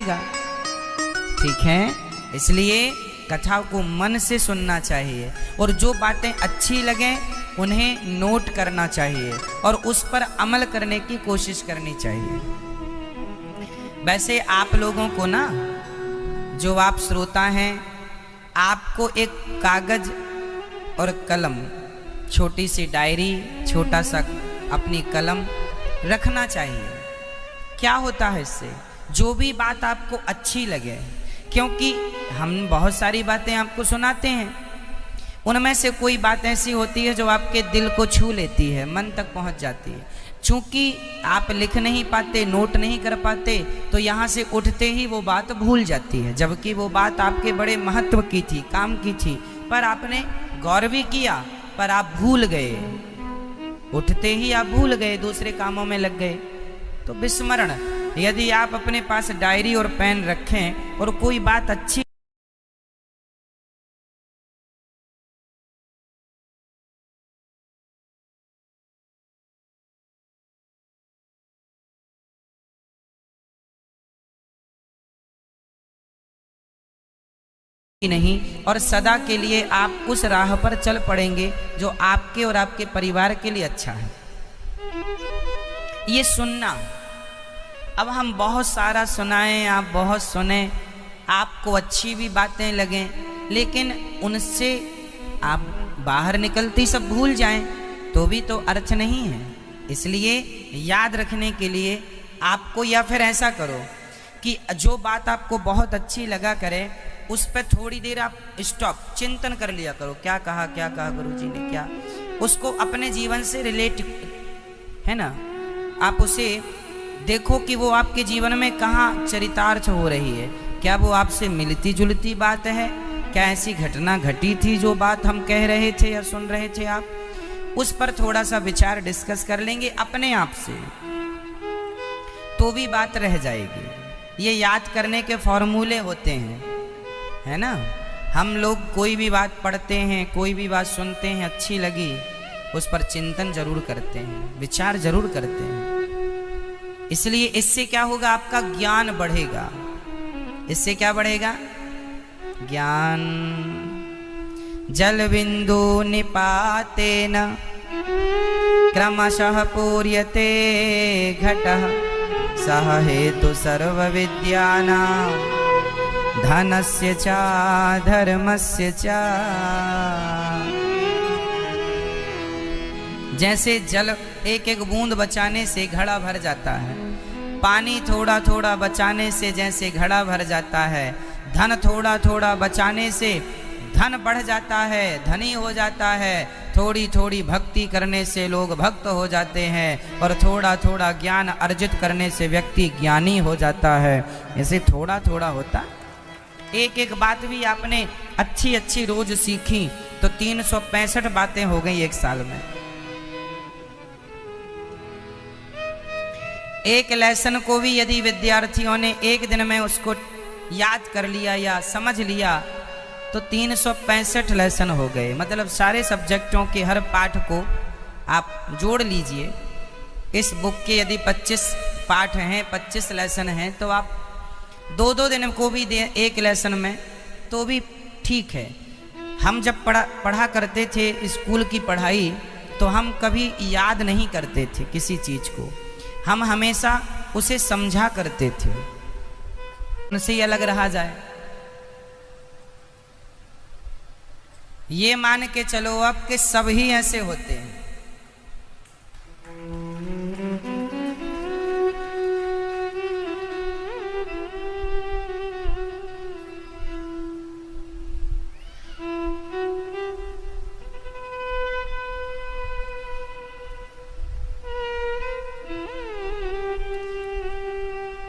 ठीक है, इसलिए कथा को मन से सुनना चाहिए और जो बातें अच्छी लगे उन्हें नोट करना चाहिए और उस पर अमल करने की कोशिश करनी चाहिए। वैसे आप लोगों को ना, जो आप श्रोता हैं, आपको एक कागज और कलम, छोटी सी डायरी, छोटा सा अपनी कलम रखना चाहिए। क्या होता है इससे, जो भी बात आपको अच्छी लगे, क्योंकि हम बहुत सारी बातें आपको सुनाते हैं, उनमें से कोई बात ऐसी होती है जो आपके दिल को छू लेती है, मन तक पहुंच जाती है। चूंकि आप लिख नहीं पाते, नोट नहीं कर पाते, तो यहाँ से उठते ही वो बात भूल जाती है, जबकि वो बात आपके बड़े महत्व की थी, काम की थी, पर आपने गौर भी किया, पर आप भूल गए। उठते ही आप भूल गए, दूसरे कामों में लग गए। तो विस्मरण, यदि आप अपने पास डायरी और पेन रखें और कोई बात अच्छी नहीं और सदा के लिए आप उस राह पर चल पड़ेंगे जो आपके और आपके परिवार के लिए अच्छा है। ये सुनना, अब हम बहुत सारा सुनाएं, आप बहुत सुने, आपको अच्छी भी बातें लगें, लेकिन उनसे आप बाहर निकलते सब भूल जाएं तो भी तो अर्थ नहीं है। इसलिए याद रखने के लिए आपको, या फिर ऐसा करो कि जो बात आपको बहुत अच्छी लगा करे, उस पर थोड़ी देर आप स्टॉप, चिंतन कर लिया करो, क्या कहा गुरुजी ने, क्या उसको अपने जीवन से रिलेट है ना, आप उसे देखो कि वो आपके जीवन में कहाँ चरितार्थ हो रही है, क्या वो आपसे मिलती जुलती बात है, क्या ऐसी घटना घटी थी जो बात हम कह रहे थे या सुन रहे थे, आप उस पर थोड़ा सा विचार डिस्कस कर लेंगे अपने आप से, तो भी बात रह जाएगी। ये याद करने के फॉर्मूले होते हैं, है ना। हम लोग कोई भी बात पढ़ते हैं, कोई भी बात सुनते हैं, अच्छी लगी, उस पर चिंतन जरूर करते हैं, विचार जरूर करते हैं। इसलिए इससे क्या होगा, आपका ज्ञान बढ़ेगा। इससे क्या बढ़ेगा, ज्ञान। जल बिंदु निपातेन क्रमशः पूर्यते घटः, सह हेतु सर्व विद्यानां धनस्य च धर्मस्य च। जैसे जल एक एक बूंद बचाने से घड़ा भर जाता है, पानी थोड़ा थोड़ा बचाने से जैसे घड़ा भर जाता है, धन थोड़ा थोड़ा बचाने से धन बढ़ जाता है, धनी हो जाता है, थोड़ी थोड़ी भक्ति करने से लोग भक्त हो जाते हैं, और थोड़ा थोड़ा ज्ञान अर्जित करने से व्यक्ति ज्ञानी हो जाता है। ऐसे थोड़ा थोड़ा होता, एक एक बात भी आपने अच्छी अच्छी रोज सीखी तो 365 बातें हो गई एक साल में। एक लेसन को भी यदि विद्यार्थियों ने एक दिन में उसको याद कर लिया या समझ लिया तो 365 लेसन हो गए। मतलब सारे सब्जेक्टों के हर पाठ को आप जोड़ लीजिए। इस बुक के यदि 25 पाठ हैं, 25 लेसन हैं, तो आप 2-2 दिन को भी दे एक लेसन में तो भी ठीक है। हम जब पढ़ा करते थे स्कूल की पढ़ाई, तो हम कभी याद नहीं करते थे किसी चीज़ को, हम हमेशा उसे समझा करते थे, उनसे अलग रहा जाए। ये मान के चलो अब कि सब ही ऐसे होते हैं।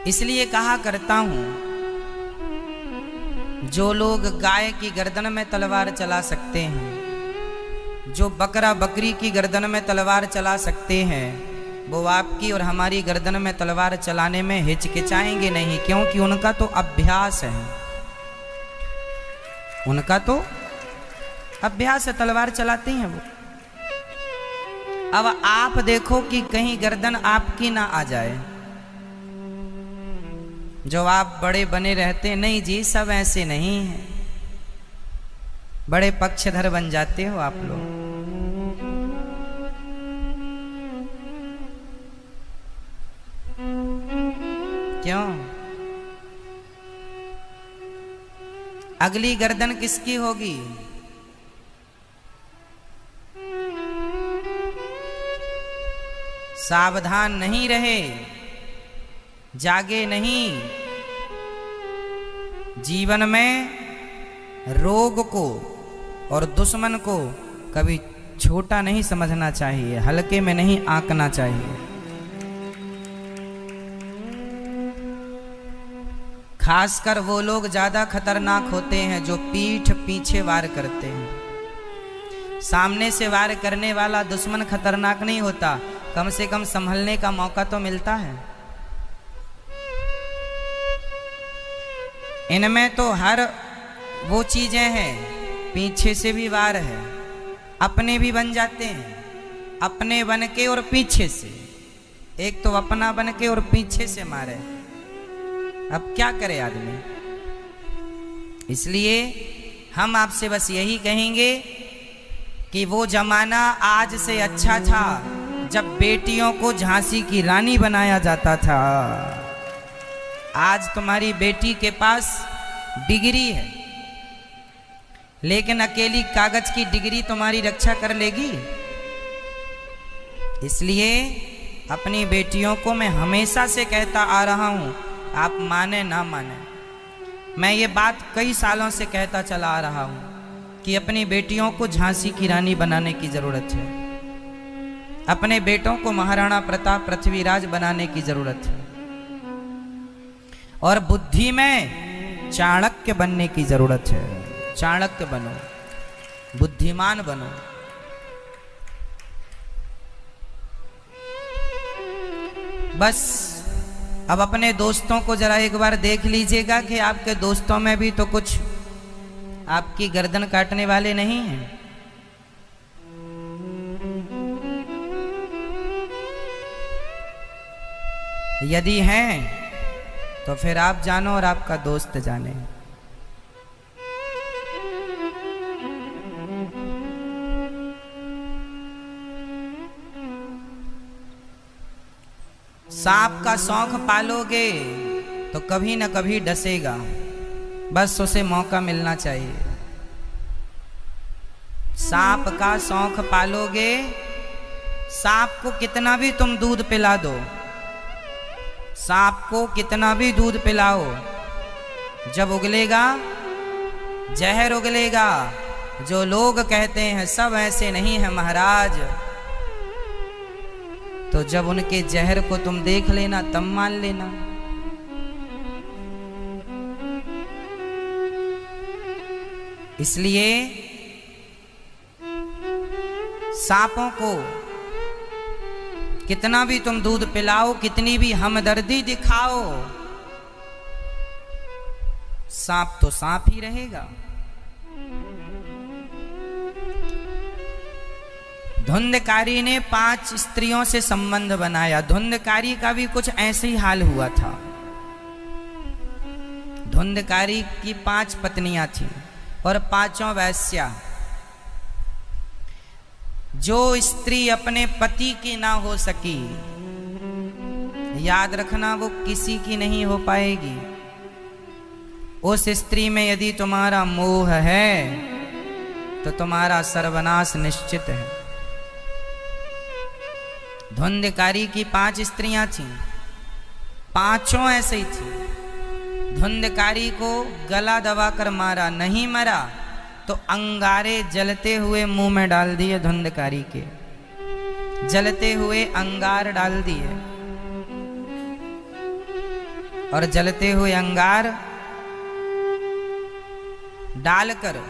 इसलिए कहा करता हूं, जो लोग गाय की गर्दन में तलवार चला सकते हैं, जो बकरा बकरी की गर्दन में तलवार चला सकते हैं, वो आपकी और हमारी गर्दन में तलवार चलाने में हिचकिचाएंगे नहीं, क्योंकि उनका तो अभ्यास है, उनका तो अभ्यास है, तलवार चलाते हैं वो। अब आप देखो कि कहीं गर्दन आपकी ना आ जाए, जो आप बड़े बने रहते, नहीं जी सब ऐसे नहीं हैं, बड़े पक्षधर बन जाते हो आप लोग। क्यों? अगली गर्दन किसकी होगी? सावधान नहीं रहे, जागे नहीं, जीवन में रोग को और दुश्मन को कभी छोटा नहीं समझना चाहिए, हल्के में नहीं आंकना चाहिए। खासकर वो लोग ज्यादा खतरनाक होते हैं जो पीठ पीछे वार करते हैं। सामने से वार करने वाला दुश्मन खतरनाक नहीं होता, कम से कम संभलने का मौका तो मिलता है। इनमें तो हर वो चीजें हैं, पीछे से भी वार है, अपने भी बन जाते हैं, अपने बन के और पीछे से। एक तो अपना बन के और पीछे से मारे, अब क्या करे आदमी। इसलिए हम आपसे बस यही कहेंगे कि वो जमाना आज से अच्छा था जब बेटियों को झांसी की रानी बनाया जाता था। आज तुम्हारी बेटी के पास डिग्री है, लेकिन अकेली कागज की डिग्री तुम्हारी रक्षा कर लेगी? इसलिए अपनी बेटियों को मैं हमेशा से कहता आ रहा हूं, आप माने ना माने, मैं ये बात कई सालों से कहता चला आ रहा हूं कि अपनी बेटियों को झांसी की रानी बनाने की जरूरत है, अपने बेटों को महाराणा प्रताप पृथ्वीराज बनाने की जरूरत है, और बुद्धि में चाणक्य बनने की जरूरत है। चाणक्य बनो, बुद्धिमान बनो। बस अब अपने दोस्तों को जरा एक बार देख लीजिएगा कि आपके दोस्तों में भी तो कुछ आपकी गर्दन काटने वाले नहीं हैं। यदि हैं तो फिर आप जानो और आपका दोस्त जाने। सांप का शौक पालोगे तो कभी न कभी डसेगा, बस उसे मौका मिलना चाहिए। सांप का शौक पालोगे, सांप को कितना भी तुम दूध पिला दो, सांप को कितना भी दूध पिलाओ, जब उगलेगा जहर उगलेगा। जो लोग कहते हैं सब ऐसे नहीं है महाराज, तो जब उनके जहर को तुम देख लेना तब मान लेना। इसलिए सांपों को कितना भी तुम दूध पिलाओ, कितनी भी हमदर्दी दिखाओ, सांप तो सांप ही रहेगा। धुंधकारी ने 5 स्त्रियों से संबंध बनाया। धुंधकारी का भी कुछ ऐसे ही हाल हुआ था। धुंधकारी की 5 पत्नियां थीं और 5 वैश्या। जो स्त्री अपने पति की ना हो सकी, याद रखना वो किसी की नहीं हो पाएगी। उस स्त्री में यदि तुम्हारा मोह है तो तुम्हारा सर्वनाश निश्चित है। धुंधकारी की 5 स्त्रियां थीं, 5 ऐसे ही थी। धुंधकारी को गला दबाकर मारा, नहीं मरा तो अंगारे जलते हुए मुंह में डाल दिए। धुंधकारी के जलते हुए अंगार डाल दिए, और जलते हुए अंगार डालकर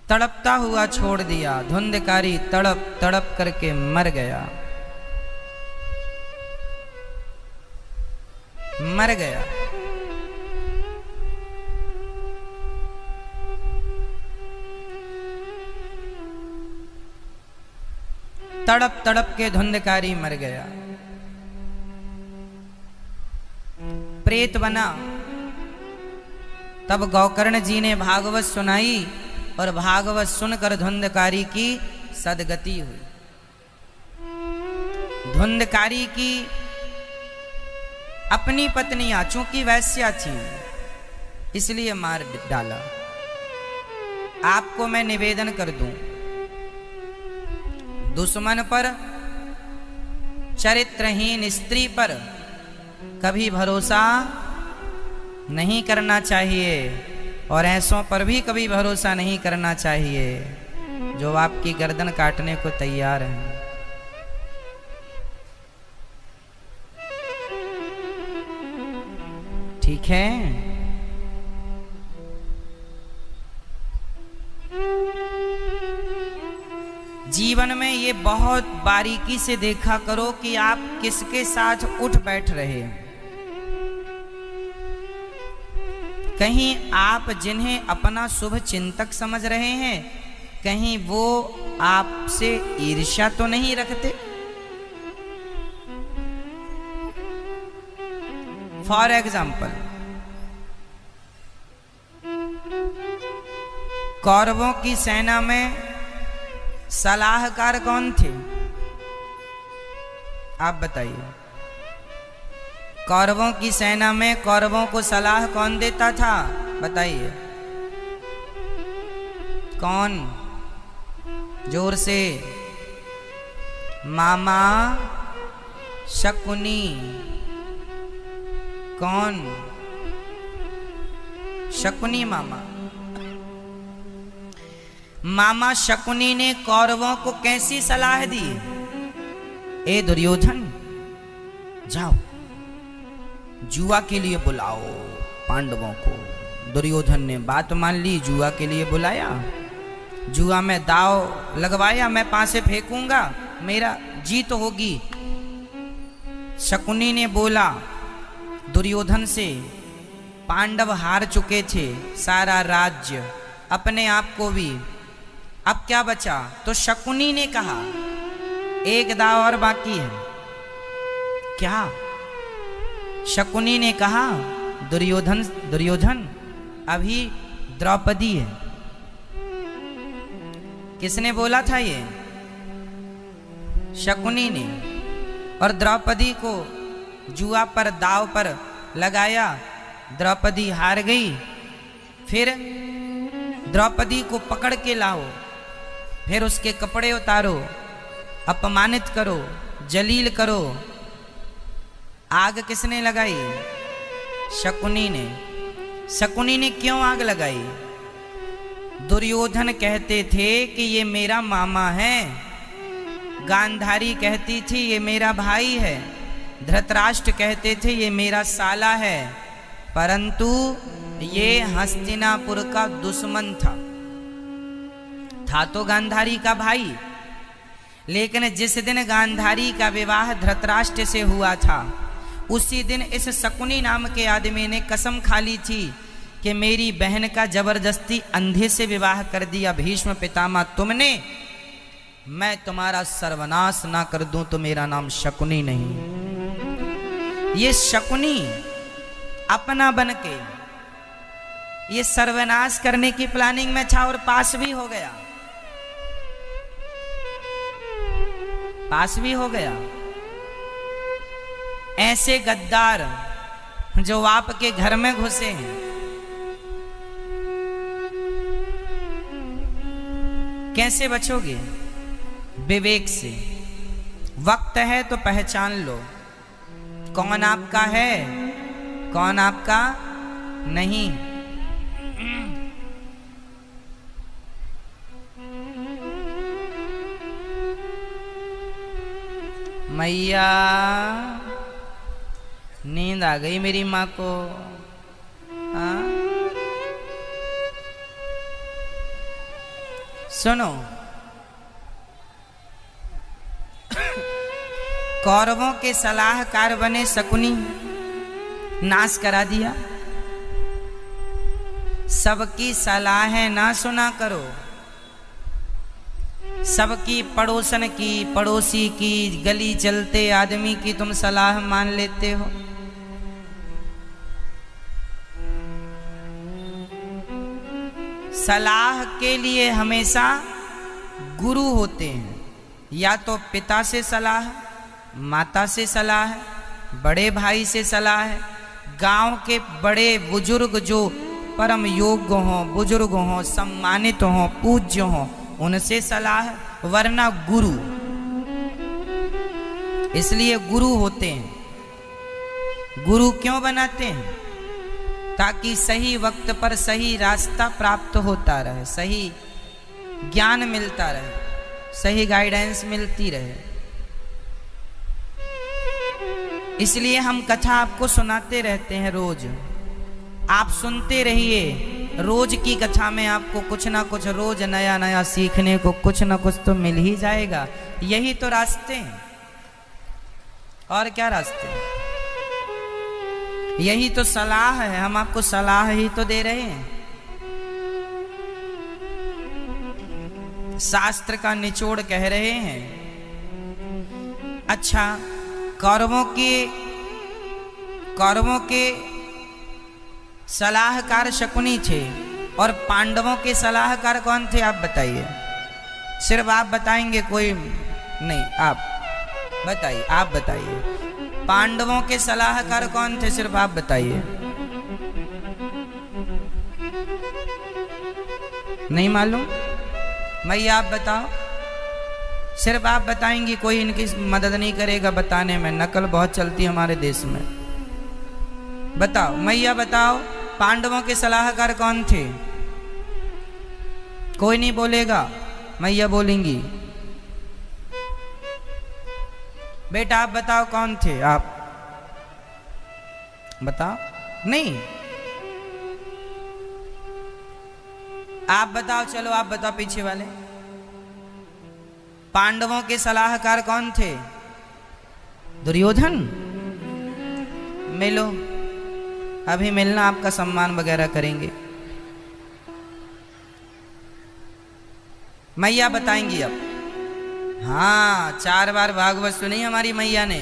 तड़पता हुआ छोड़ दिया। धुंधकारी तड़प तड़प करके मर गया, मर गया। तड़प तड़प के धुंधकारी मर गया। प्रेत बना। तब गौकर्ण जी ने भागवत सुनाई और भागवत सुनकर धुंधकारी की सदगति हुई। धुंधकारी की अपनी पत्नियां चूंकि वैश्या थी इसलिए मार डाला। आपको मैं निवेदन कर दूं, दुश्मन पर, चरित्रहीन स्त्री पर कभी भरोसा नहीं करना चाहिए और ऐसों पर भी कभी भरोसा नहीं करना चाहिए जो आपकी गर्दन काटने को तैयार हैं। ठीक है। जीवन में ये बहुत बारीकी से देखा करो कि आप किसके साथ उठ बैठ रहे हैं। कहीं आप जिन्हें अपना शुभ चिंतक समझ रहे हैं, कहीं वो आपसे ईर्ष्या तो नहीं रखते। फॉर एग्जाम्पल, कौरवों की सेना में सलाहकार कौन थे? आप बताइए। कौरवों की सेना में कौरवों को सलाह कौन देता था? बताइए कौन? जोर से। मामा शकुनी। कौन? शकुनी मामा। मामा शकुनी ने कौरवों को कैसी सलाह दी? ए दुर्योधन, जाओ जुआ के लिए बुलाओ पांडवों को। दुर्योधन ने बात मान ली, जुआ के लिए बुलाया। जुआ में दाव लगवाया, मैं पासे फेंकूंगा, मेरा जीत होगी। शकुनी ने बोला दुर्योधन से, पांडव हार चुके थे सारा राज्य, अपने आप को भी, अब क्या बचा? तो शकुनी ने कहा एक दाव और बाकी है। क्या? शकुनी ने कहा दुर्योधन अभी द्रौपदी है। किसने बोला था ये? शकुनी ने। और द्रौपदी को जुआ पर, दाव पर लगाया, द्रौपदी हार गई। फिर द्रौपदी को पकड़ के लाओ, फिर उसके कपड़े उतारो, अपमानित करो, जलील करो। आग किसने लगाई? शकुनी ने। शकुनी ने क्यों आग लगाई? दुर्योधन कहते थे कि ये मेरा मामा है, गांधारी कहती थी ये मेरा भाई है, धृतराष्ट्र कहते थे ये मेरा साला है, परंतु ये हस्तिनापुर का दुश्मन था तो गांधारी का भाई। लेकिन जिस दिन गांधारी का विवाह धृतराष्ट्र से हुआ था, उसी दिन इस शकुनी नाम के आदमी ने कसम खा ली थी कि मेरी बहन का जबरदस्ती अंधे से विवाह कर दिया भीष्म पितामह तुमने, मैं तुम्हारा सर्वनाश ना कर दूं तो मेरा नाम शकुनी नहीं। ये शकुनी अपना बन के ये सर्वनाश करने की प्लानिंग में था और पास भी हो गया। पास भी हो गया। ऐसे गद्दार जो आपके घर में घुसे हैं, कैसे बचोगे? विवेक से। वक्त है तो पहचान लो कौन आपका है, कौन आपका नहीं। मैया नींद आ गई मेरी माँ को। हाँ? सुनो, कौरवों के सलाहकार बने शकुनी, नाश करा दिया। सबकी सलाहें ना सुना करो, सबकी पड़ोसन की, पड़ोसी की, गली चलते आदमी की तुम सलाह मान लेते हो। सलाह के लिए हमेशा गुरु होते हैं, या तो पिता से सलाह, माता से सलाह, बड़े भाई से सलाह, गांव के बड़े बुजुर्ग जो परम योग्य हों, बुजुर्ग हों, सम्मानित हों, पूज्य हों, उनसे सलाह, वरना गुरु। इसलिए गुरु होते हैं। गुरु क्यों बनाते हैं? ताकि सही वक्त पर सही रास्ता प्राप्त होता रहे, सही ज्ञान मिलता रहे, सही गाइडेंस मिलती रहे। इसलिए हम कथा आपको सुनाते रहते हैं रोज। आप सुनते रहिए, रोज की कथा में आपको कुछ ना कुछ रोज नया नया सीखने को कुछ ना कुछ तो मिल ही जाएगा। यही तो रास्ते हैं, और क्या रास्ते हैं? यही तो सलाह है। हम आपको सलाह ही तो दे रहे हैं। शास्त्र का निचोड़ कह रहे हैं। अच्छा, कौरवों के सलाहकार शकुनी थे, और पांडवों के सलाहकार कौन थे? आप बताइए। सिर्फ आप बताएंगे, कोई नहीं, आप बताइए। आप बताइए, पांडवों के सलाहकार कौन थे? सिर्फ आप बताइए। नहीं मालूम? मैया आप बताओ। सिर्फ आप बताएंगी, कोई इनकी मदद नहीं करेगा बताने में। नकल बहुत चलती हमारे देश में। बताओ मैया, बताओ, पांडवों के सलाहकार कौन थे? कोई नहीं बोलेगा, मैया बोलेंगी। बेटा आप बताओ, कौन थे? आप बताओ। नहीं, आप बताओ। चलो आप बताओ, पीछे वाले। पांडवों के सलाहकार कौन थे? दुर्योधन। मिलो, अभी मिलना, आपका सम्मान वगैरह करेंगे। मैया बताएंगी अब। हाँ, 4 बार भागवत सुनी हमारी मैया ने।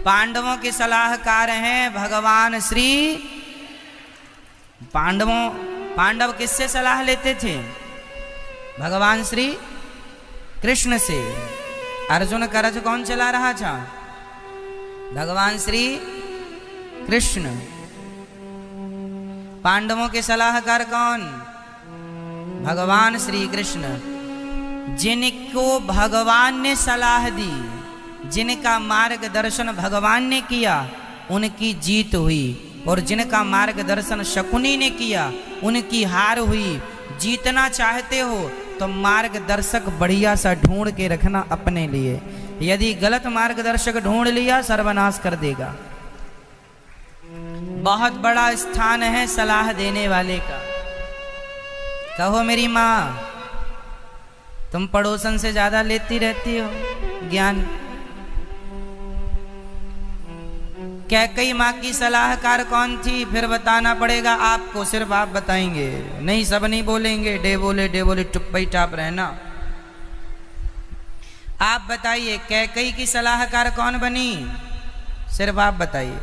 पांडवों के सलाहकार हैं भगवान श्री। पांडव किससे सलाह लेते थे? भगवान श्री कृष्ण से। अर्जुन का रथ कौन चला रहा था? भगवान श्री कृष्ण। पांडवों के सलाहकार कौन? भगवान श्री कृष्ण। जिनको भगवान ने सलाह दी, जिनका मार्गदर्शन भगवान ने किया, उनकी जीत हुई, और जिनका मार्गदर्शन शकुनी ने किया, उनकी हार हुई। जीतना चाहते हो तो मार्गदर्शक बढ़िया सा ढूंढ के रखना अपने लिए। यदि गलत मार्गदर्शक ढूंढ लिया, सर्वनाश कर देगा। बहुत बड़ा स्थान है सलाह देने वाले का। कहो मेरी माँ, तुम पड़ोसन से ज्यादा लेती रहती हो ज्ञान। कैकई माँ की सलाहकार कौन थी? फिर बताना पड़ेगा आपको, सिर्फ आप बताएंगे। नहीं, सब नहीं बोलेंगे। डे बोले टुप्पई टाप रहना। आप बताइए, कैकई की सलाहकार कौन बनी? सिर्फ आप बताइए।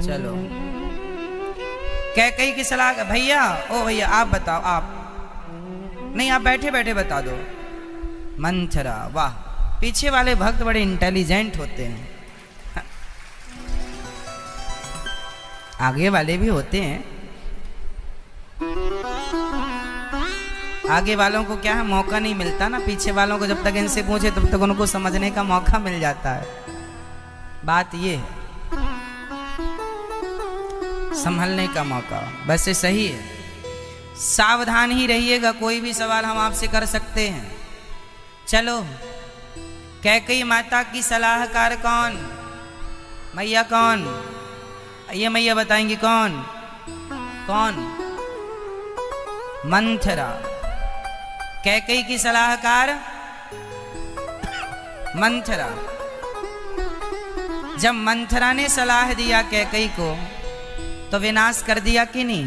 चलो, कैकई की सलाह। भैया, ओ भैया आप बताओ। आप नहीं, आप बैठे बैठे बता दो। मंथरा। वाह, पीछे वाले भक्त बड़े इंटेलिजेंट होते हैं। आगे वाले भी होते हैं। आगे वालों को क्या है, मौका नहीं मिलता ना। पीछे वालों को जब तक इनसे पूछे तब तक उनको समझने का मौका मिल जाता है। बात ये है, संभलने का मौका। वैसे सही है, सावधान ही रहिएगा। कोई भी सवाल हम आपसे कर सकते हैं। चलो, कैकई माता की सलाहकार कौन? मैया कौन? ये मैया बताएंगी कौन? कौन? मंथरा। कैकई की सलाहकार मंथरा। जब मंथरा ने सलाह दिया कैकई को, तो विनाश कर दिया कि नहीं?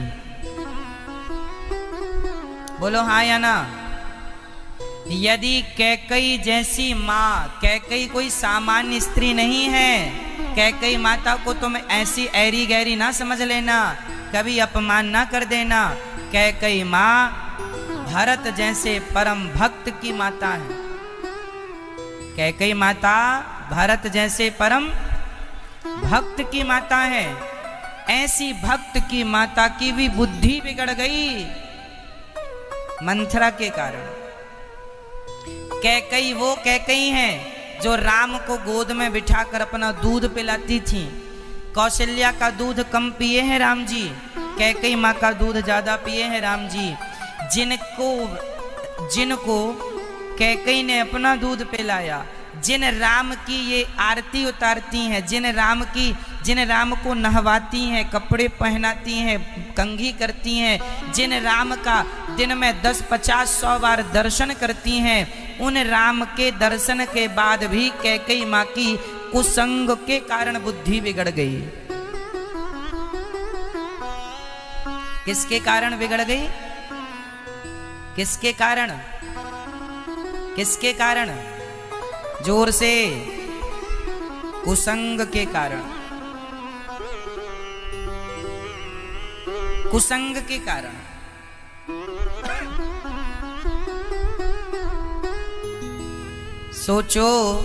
बोलो हाँ या ना। यदि कैकई जैसी माँ, कैकई कोई सामान्य स्त्री नहीं है, कैकई माता को तुम ऐसी ऐरी गैरी ना समझ लेना, कभी अपमान ना कर देना। कैकई माँ भरत जैसे परम भक्त की माता है। कैकई माता भरत जैसे परम भक्त की माता है। ऐसी भक्त की माता की भी बुद्धि बिगड़ गई मंथरा के कारण। कैकई वो कैकई है जो राम को गोद में बिठाकर अपना दूध पिलाती थी। कौशल्या का दूध कम पिए हैं राम जी, कैकई माँ का दूध ज्यादा पिए हैं राम जी। जिनको कैकई ने अपना दूध पिलाया, जिन राम की ये आरती उतारती हैं, जिन राम को नहवाती हैं, कपड़े पहनाती हैं, कंघी करती हैं, जिन राम का दिन में 10, 50, 100 बार दर्शन करती हैं, उन राम के दर्शन के बाद भी कैकई माँ की कुसंग के कारण बुद्धि बिगड़ गई। किसके कारण बिगड़ गई? किसके कारण? किसके कारण? जोर से, कुसंग के कारण। कुसंग के कारण। सोचो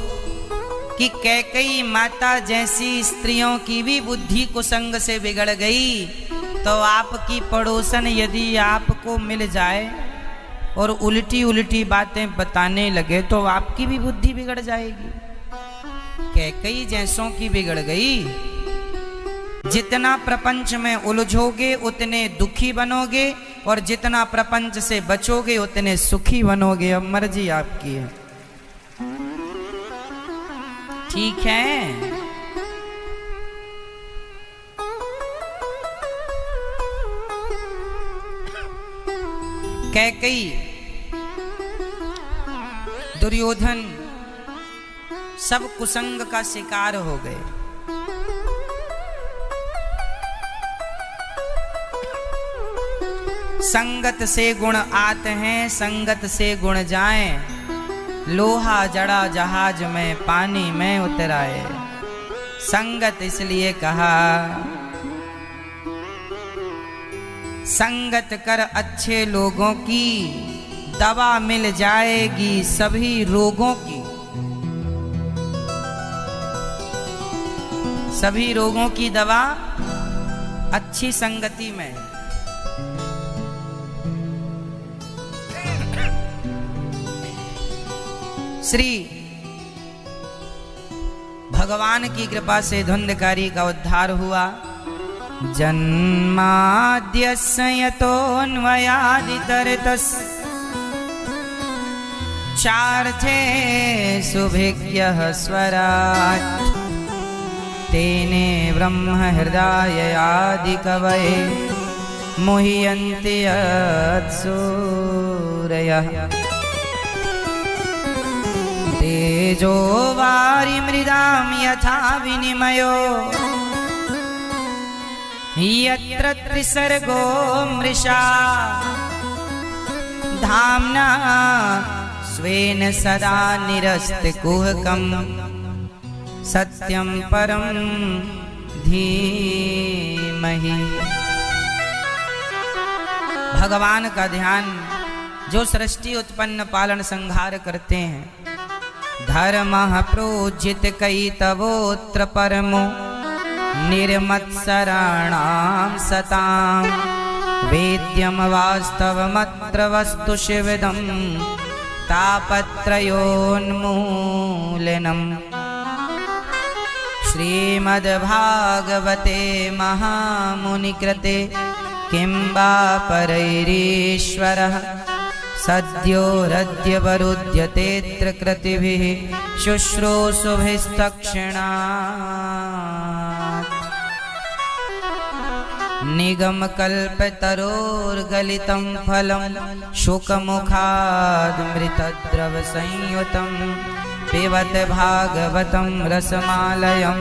कि कैकई माता जैसी स्त्रियों की भी बुद्धि कुसंग से बिगड़ गई, तो आपकी पड़ोसन यदि आपको मिल जाए और उल्टी उल्टी बातें बताने लगे तो आपकी भी बुद्धि बिगड़ जाएगी। कैकई जैसों की बिगड़ गई। जितना प्रपंच में उलझोगे उतने दुखी बनोगे, और जितना प्रपंच से बचोगे उतने सुखी बनोगे। अब मर्जी आपकी है। ठीक है? कैकई, दुर्योधन सब कुसंग का शिकार हो गए। संगत से गुण आते हैं, संगत से गुण जाएं। लोहा जड़ा जहाज में पानी में उतराए। संगत इसलिए कहा, संगत कर अच्छे लोगों की, दवा मिल जाएगी सभी रोगों की। सभी रोगों की दवा अच्छी संगति में। श्री भगवान की कृपा से धुंधकारी का उद्धार हुआ। जन्माद्यस्य यतोऽन्वयादितरतस् चार्थे सुभिज्ञः स्वराट् तेने ब्रह्म हृदय आदि कवये मुह्यन्ति यत्सूरयः तेजो वारि मृदां यथा विनिमयो यत्र त्रिसर्गो मृषा धाम्ना स्वेन सदा निरस्तकुहकं सत्यं परं धीमहि। भगवान का ध्यान जो सृष्टि उत्पन्न पालन संहार करते हैं। धर्मः प्रोज्झित कैतवोऽत्र परमो निर्मत्सराणां सतां वेद्यं वास्तवमत्र वस्तु शिवदं तापत्रयोन्मूलनम्। श्रीमद्भागवते महामुनिकृते किं वा परैरीश्वरः सद्योरद्यवरुध्यतेऽत्र कृतिभिः शुश्रूषुभिस्तक्षणात्। निगमकल्पतरोर्गलितं फलं शुकमुखादमृतद्रवसंयुतं पिबत भागवतं रसमालयं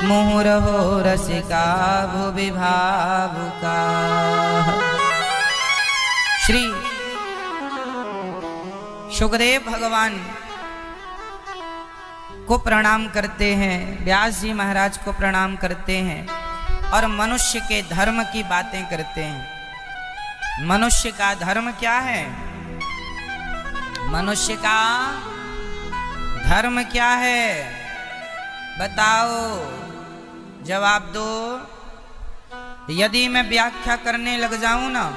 मुहुरहो रसिका भुवि भावुकाः। श्री सुखदेव भगवान को प्रणाम करते हैं, व्यास जी महाराज को प्रणाम करते हैं और मनुष्य के धर्म की बातें करते हैं। मनुष्य का धर्म क्या है? मनुष्य का धर्म क्या है? बताओ, जवाब दो। यदि मैं व्याख्या करने लग जाऊं ना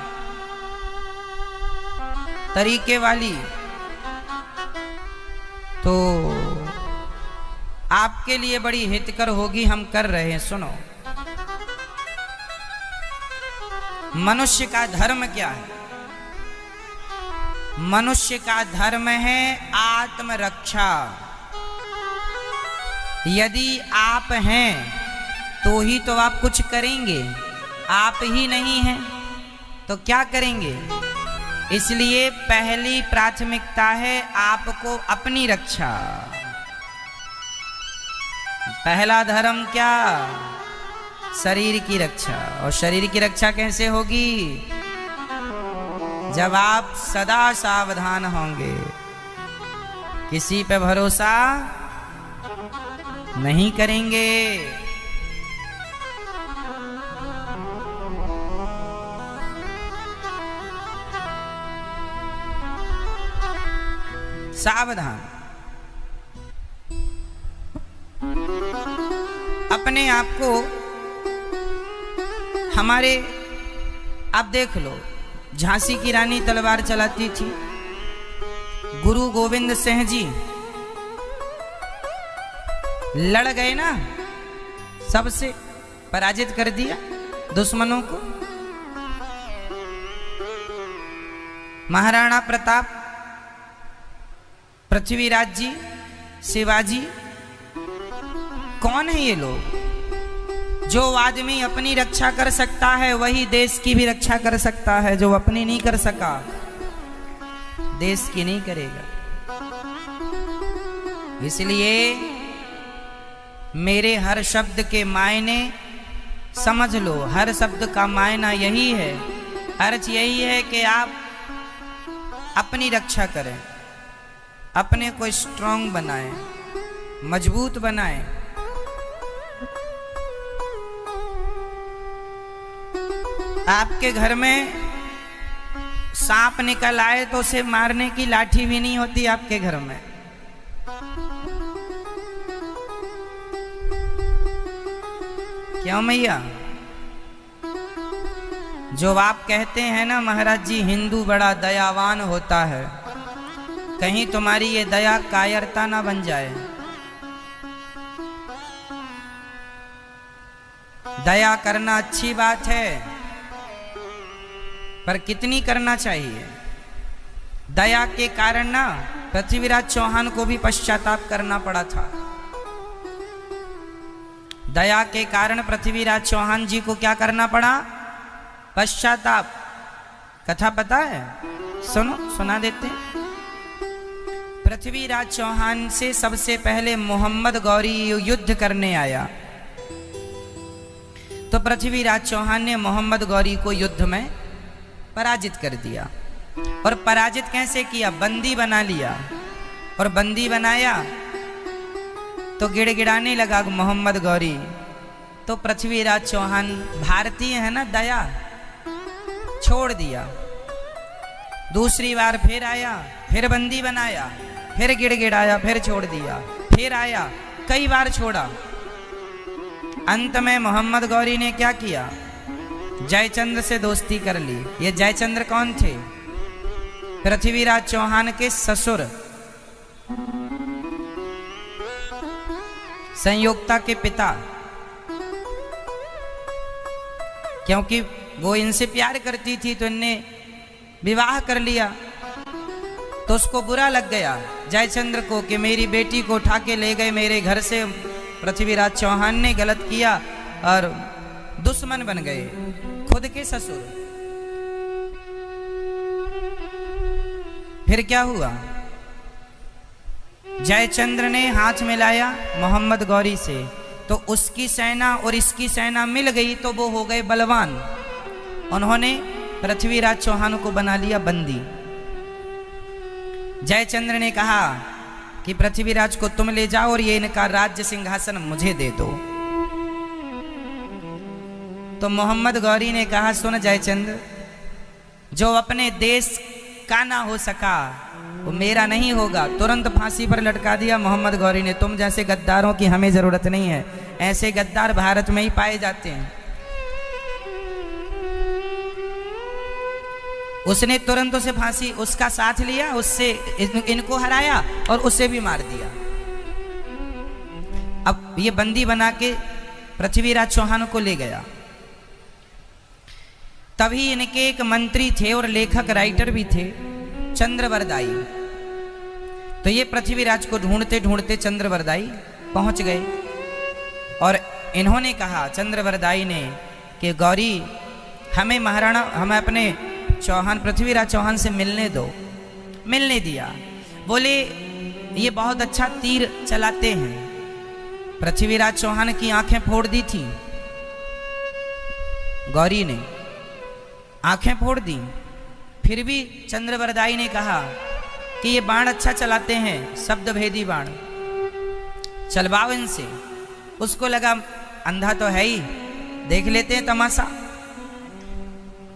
तरीके वाली, तो आपके लिए बड़ी हितकर होगी। हम कर रहे हैं, सुनो। मनुष्य का धर्म क्या है? मनुष्य का धर्म है आत्मरक्षा। यदि आप हैं तो ही तो आप कुछ करेंगे, आप ही नहीं हैं तो क्या करेंगे? इसलिए पहली प्राथमिकता है आपको अपनी रक्षा। पहला धर्म क्या? शरीर की रक्षा। और शरीर की रक्षा कैसे होगी? जब आप सदा सावधान होंगे, किसी पे भरोसा नहीं करेंगे। सावधान। अपने आप को हमारे, आप देख लो, झांसी की रानी तलवार चलाती थी। गुरु गोविंद सिंह जी लड़ गए ना, सबसे पराजित कर दिया दुश्मनों को। महाराणा प्रताप, पृथ्वीराज जी, शिवाजी, कौन है ये लोग? जो आदमी अपनी रक्षा कर सकता है वही देश की भी रक्षा कर सकता है। जो अपनी नहीं कर सका, देश की नहीं करेगा। इसलिए मेरे हर शब्द के मायने समझ लो। हर शब्द का मायना यही है, अर्थ यही है कि आप अपनी रक्षा करें, अपने को स्ट्रांग बनाएं, मजबूत बनाएं। आपके घर में सांप निकल आए तो उसे मारने की लाठी भी नहीं होती आपके घर में। क्यों मैया? जो आप कहते हैं ना महाराज जी, हिंदू बड़ा दयावान होता है, कहीं तुम्हारी ये दया कायरता ना बन जाए। दया करना अच्छी बात है, पर कितनी करना चाहिए? दया के कारण ना पृथ्वीराज चौहान को भी पश्चाताप करना पड़ा था। दया के कारण पृथ्वीराज चौहान जी को क्या करना पड़ा? पश्चाताप। कथा पता है? सुनो, सुना देते। पृथ्वीराज चौहान से सबसे पहले मोहम्मद गौरी युद्ध करने आया, तो पृथ्वीराज चौहान ने मोहम्मद गौरी को युद्ध में पराजित कर दिया। और पराजित कैसे किया? बंदी बना लिया। और बंदी बनाया तो गिड़गिड़ाने लगा मोहम्मद गौरी। तो पृथ्वीराज चौहान, भारतीय है ना, दया, छोड़ दिया। दूसरी बार फिर आया, फिर बंदी बनाया, फिर गिड़गिड़ाया, फिर छोड़ दिया, फिर आया, कई बार छोड़ा। अंत में मोहम्मद गौरी ने क्या किया? जयचंद्र से दोस्ती कर ली। ये जयचंद्र कौन थे? पृथ्वीराज चौहान के ससुर, संयोक्ता के पिता। क्योंकि वो इनसे प्यार करती थी तो इनने विवाह कर लिया। तो उसको बुरा लग गया जयचंद्र को कि मेरी बेटी को उठा के ले गए मेरे घर से। पृथ्वीराज चौहान ने गलत किया और दुश्मन बन गए खुद के ससुर। फिर क्या हुआ? जयचंद्र ने हाथ मिलाया मोहम्मद गौरी से, तो उसकी सेना और इसकी सेना मिल गई तो वो हो गए बलवान। उन्होंने पृथ्वीराज चौहान को बना लिया बंदी। जयचंद्र ने कहा कि पृथ्वीराज को तुम ले जाओ और ये इनका राज्य सिंहासन मुझे दे दो। तो मोहम्मद गौरी ने कहा, सुन जयचंद्र, जो अपने देश का ना हो सका वो मेरा नहीं होगा। तुरंत फांसी पर लटका दिया मोहम्मद गौरी ने। तुम जैसे गद्दारों की हमें जरूरत नहीं है, ऐसे गद्दार भारत में ही पाए जाते हैं। उसने तुरंत उसे फांसी, उसका साथ लिया, उससे इनको हराया और उसे भी मार दिया। अब ये बंदी बना के पृथ्वीराज चौहान को ले गया। तभी इनके एक मंत्री थे और लेखक राइटर भी थे, चंद्रवरदाई। तो ये पृथ्वीराज को ढूंढते ढूंढते चंद्रवरदाई पहुंच गए और इन्होंने कहा, चंद्रवरदाई ने, कि गौरी हमें महाराणा, हमें अपने चौहान, पृथ्वीराज चौहान से मिलने दो। मिलने दिया। बोले ये बहुत अच्छा तीर चलाते हैं। पृथ्वीराज चौहान की आंखें फोड़ दी थी गौरी ने, आंखें फोड़ दी। फिर भी चंद्रवरदाई ने कहा कि ये बाण अच्छा चलाते हैं, शब्द भेदी बाण, चलवाओ इनसे। उसको लगा अंधा तो है ही, देख लेते हैं तमाशा।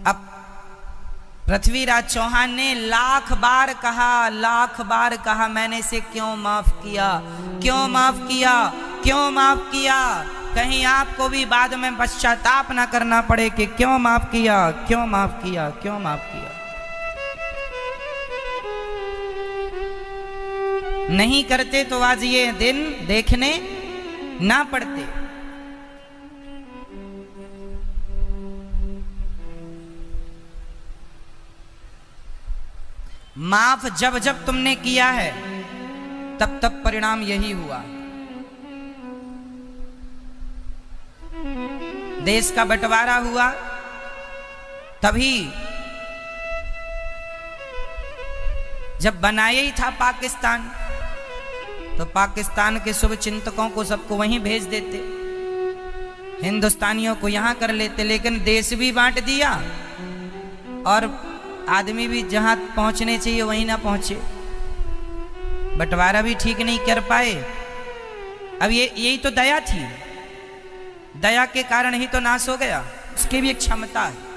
अब पृथ्वीराज चौहान ने लाख बार कहा, मैंने इसे क्यों माफ किया, क्यों माफ किया, क्यों माफ किया, कहीं आपको भी बाद में पश्चाताप ना करना पड़े कि क्यों माफ किया, क्यों माफ किया, क्यों माफ किया। नहीं करते तो आज ये दिन देखने ना पड़ते। माफ जब जब तुमने किया है तब तब परिणाम यही हुआ। देश का बंटवारा हुआ, तभी जब बनाया ही था पाकिस्तान, तो पाकिस्तान के शुभ चिंतकों को सबको वहीं भेज देते, हिंदुस्तानियों को यहां कर लेते। लेकिन देश भी बांट दिया और आदमी भी जहां पहुंचने चाहिए वहीं ना पहुंचे, बंटवारा भी ठीक नहीं कर पाए। अब यही तो दया थी, दया के कारण ही तो नाश हो गया। उसकी भी एक क्षमता है।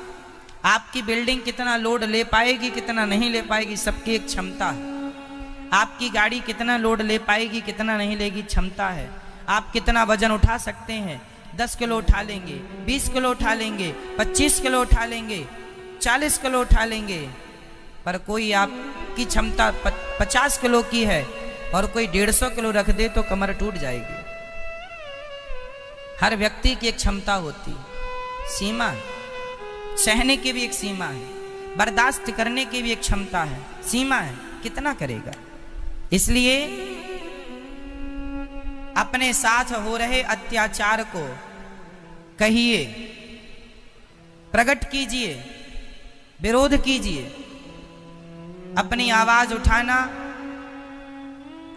आपकी बिल्डिंग कितना लोड ले पाएगी, कितना नहीं ले पाएगी, सबकी एक क्षमता है। आपकी गाड़ी कितना लोड ले पाएगी, कितना नहीं लेगी, क्षमता है। आप कितना वजन उठा सकते हैं, 10 किलो उठा लेंगे, 20 किलो उठा लेंगे, 25 किलो उठा लेंगे, 40 किलो उठा लेंगे। पर कोई आपकी क्षमता 50 किलो की है और कोई 150 किलो रख दे तो कमर टूट जाएगी। हर व्यक्ति की एक क्षमता होती, सीमा है। सहने की भी एक सीमा है, बर्दाश्त करने की भी एक क्षमता है, सीमा है, कितना करेगा। इसलिए अपने साथ हो रहे अत्याचार को कहिए, प्रकट कीजिए, विरोध कीजिए। अपनी आवाज उठाना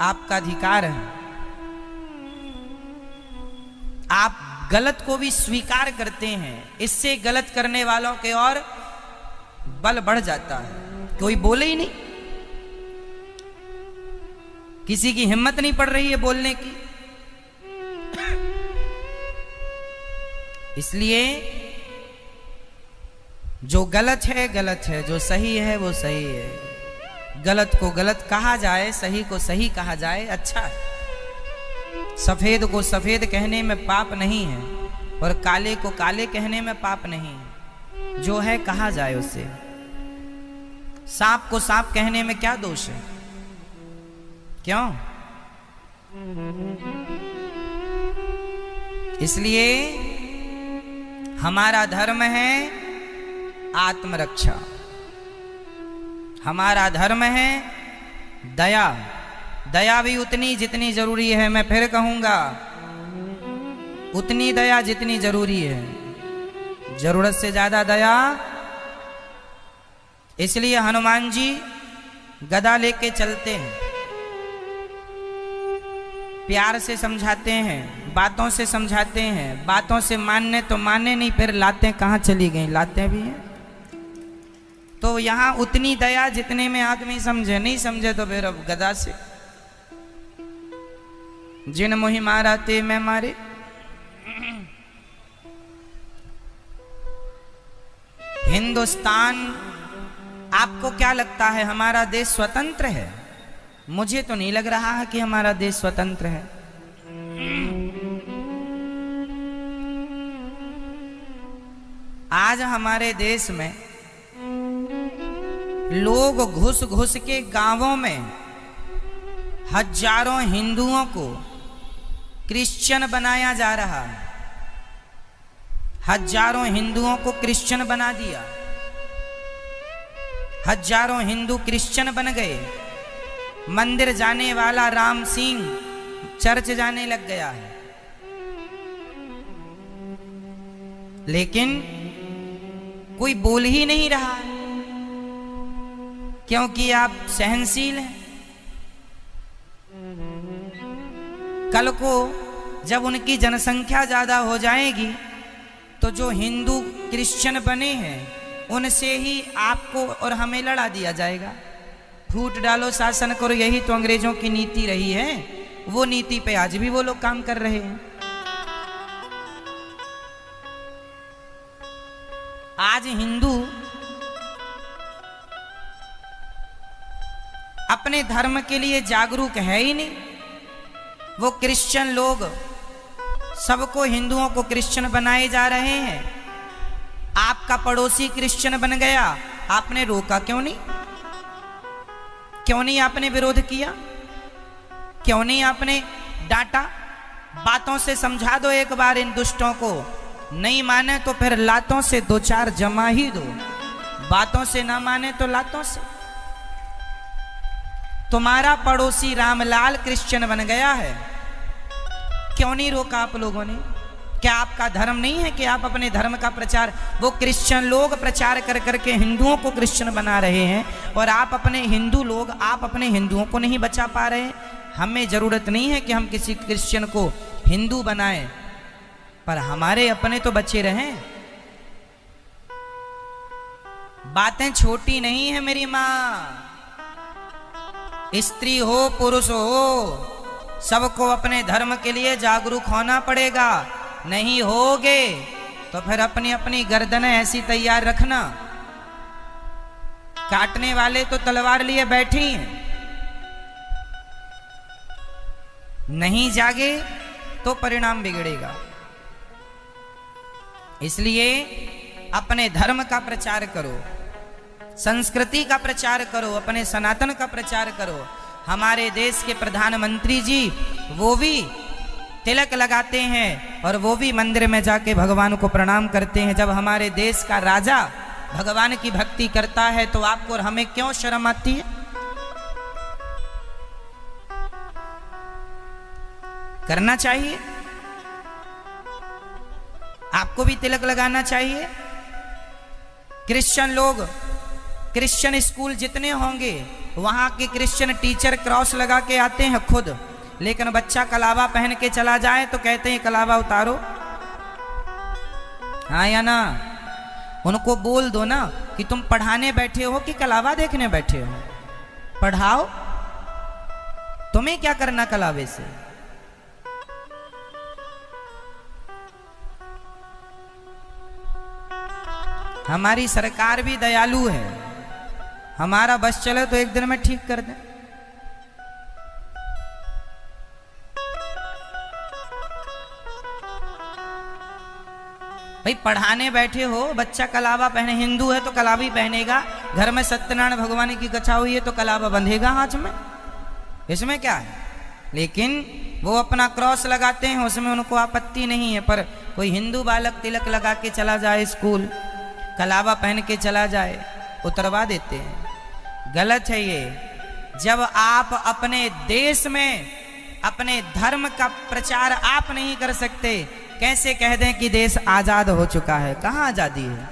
आपका अधिकार है। आप गलत को भी स्वीकार करते हैं, इससे गलत करने वालों के और बल बढ़ जाता है। कोई बोले ही नहीं, किसी की हिम्मत नहीं पड़ रही है बोलने की। इसलिए जो गलत है गलत है, जो सही है वो सही है। गलत को गलत कहा जाए, सही को सही कहा जाए, अच्छा है। सफेद को सफेद कहने में पाप नहीं है और काले को काले कहने में पाप नहीं है। जो है कहा जाए उसे। सांप को सांप कहने में क्या दोष है? क्यों? इसलिए हमारा धर्म है आत्मरक्षा, हमारा धर्म है दया। दया भी उतनी जितनी जरूरी है, मैं फिर कहूंगा, उतनी दया जितनी जरूरी है, जरूरत से ज्यादा दया। इसलिए हनुमान जी गदा लेके चलते हैं, प्यार से समझाते हैं, बातों से समझाते हैं। बातों से मानने तो माने नहीं, फिर लातें कहाँ चली गई, लातें भी हैं। तो यहाँ उतनी दया जितने में आदमी समझे, नहीं समझे तो फिर अब गदा से। जिन मोहि मारा ते मैं मारे। हिंदुस्तान, आपको क्या लगता है हमारा देश स्वतंत्र है? मुझे तो नहीं लग रहा है कि हमारा देश स्वतंत्र है। आज हमारे देश में लोग घुस घुस के गांवों में हजारों हिंदुओं को क्रिश्चियन बनाया जा रहा है। हजारों हिंदुओं को क्रिश्चियन बना दिया। हजारों हिंदू क्रिश्चियन बन गए। मंदिर जाने वाला राम सिंह चर्च जाने लग गया है। लेकिन कोई बोल ही नहीं रहा है, क्योंकि आप सहनशील हैं। कल को जब उनकी जनसंख्या ज्यादा हो जाएगी तो जो हिंदू क्रिश्चियन बने हैं उनसे ही आपको और हमें लड़ा दिया जाएगा। फूट डालो, शासन करो, यही तो अंग्रेजों की नीति रही है। वो नीति पे आज भी वो लोग काम कर रहे हैं। आज हिंदू अपने धर्म के लिए जागरूक है ही नहीं। वो क्रिश्चियन लोग सबको, हिंदुओं को क्रिश्चियन बनाए जा रहे हैं। आपका पड़ोसी क्रिश्चियन बन गया, आपने रोका क्यों नहीं? क्यों नहीं आपने विरोध किया? क्यों नहीं आपने डांटा? बातों से समझा दो एक बार इन दुष्टों को। नहीं माने तो फिर लातों से दो चार जमा ही दो। बातों से ना माने तो लातों से। तुम्हारा पड़ोसी रामलाल क्रिश्चियन बन गया है, क्यों नहीं रोका आप लोगों ने? क्या आपका धर्म नहीं है कि आप अपने धर्म का प्रचार, वो क्रिश्चियन लोग प्रचार कर करके हिंदुओं को क्रिश्चियन बना रहे हैं, और आप अपने हिंदू लोग, आप अपने हिंदुओं को नहीं बचा पा रहे हैं। हमें जरूरत नहीं है कि हम किसी क्रिश्चियन को हिंदू बनाएं, पर हमारे अपने तो बचे रहें। बातें छोटी नहीं है मेरी माँ। स्त्री हो पुरुष हो, सबको अपने धर्म के लिए जागरूक होना पड़ेगा। नहीं होगे तो फिर अपनी अपनी गर्दनें ऐसी तैयार रखना। काटने वाले तो तलवार लिए बैठे हैं। नहीं जागे तो परिणाम बिगड़ेगा। इसलिए अपने धर्म का प्रचार करो, संस्कृति का प्रचार करो, अपने सनातन का प्रचार करो। हमारे देश के प्रधानमंत्री जी वो भी तिलक लगाते हैं और वो भी मंदिर में जाके भगवान को प्रणाम करते हैं। जब हमारे देश का राजा भगवान की भक्ति करता है तो आपको और हमें क्यों शर्म आती है? करना चाहिए, आपको भी तिलक लगाना चाहिए। क्रिश्चियन लोग, क्रिश्चियन स्कूल जितने होंगे वहां के क्रिश्चियन टीचर क्रॉस लगा के आते हैं खुद, लेकिन बच्चा कलावा पहन के चला जाए तो कहते हैं कलावा उतारो। हाँ या ना? उनको बोल दो ना कि तुम पढ़ाने बैठे हो कि कलावा देखने बैठे हो। पढ़ाओ, तुम्हें क्या करना कलावे से? हमारी सरकार भी दयालु है, हमारा बस चले तो एक दिन में ठीक कर दे। भाई पढ़ाने बैठे हो, बच्चा कलावा पहने, हिंदू है तो कलावी पहनेगा, घर में सत्यनारायण भगवान की कथा हुई है तो कलावा बंधेगा हाथ में, इसमें क्या है? लेकिन वो अपना क्रॉस लगाते हैं, उसमें उनको आपत्ति नहीं है। पर कोई हिंदू बालक तिलक लगा के चला जाए स्कूल, कलावा पहन के चला जाए, उतरवा देते हैं। गलत है ये। जब आप अपने देश में अपने धर्म का प्रचार आप नहीं कर सकते, कैसे कह दें कि देश आजाद हो चुका है? कहाँ आजादी है?